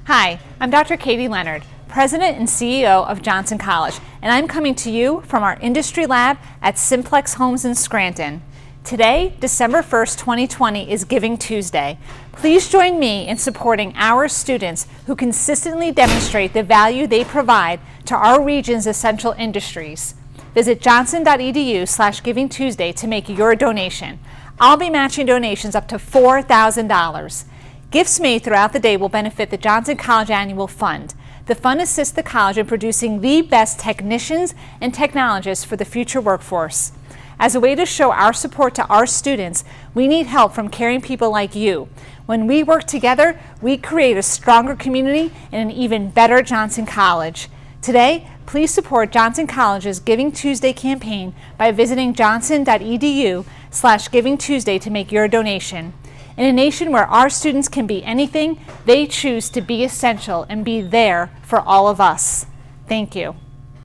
Hi, I'm Dr. Katie Leonard, President and CEO of Johnson College, and I'm coming to you from our industry lab at Simplex Homes in Scranton. Today, December 1st, 2020, is Giving Tuesday. Please join me in supporting our students who consistently demonstrate the value they provide to our region's essential industries. Visit johnson.edu/givingtuesday to make your donation. I'll be matching donations up to $4,000. Gifts made throughout the day will benefit the Johnson College Annual Fund. The fund assists the college in producing the best technicians and technologists for the future workforce. As a way to show our support to our students, we need help from caring people like you. When we work together, we create a stronger community and an even better Johnson College. Today, please support Johnson College's Giving Tuesday campaign by visiting johnson.edu/givingtuesday to make your donation. In a nation where our students can be anything, they choose to be essential and be there for all of us. Thank you.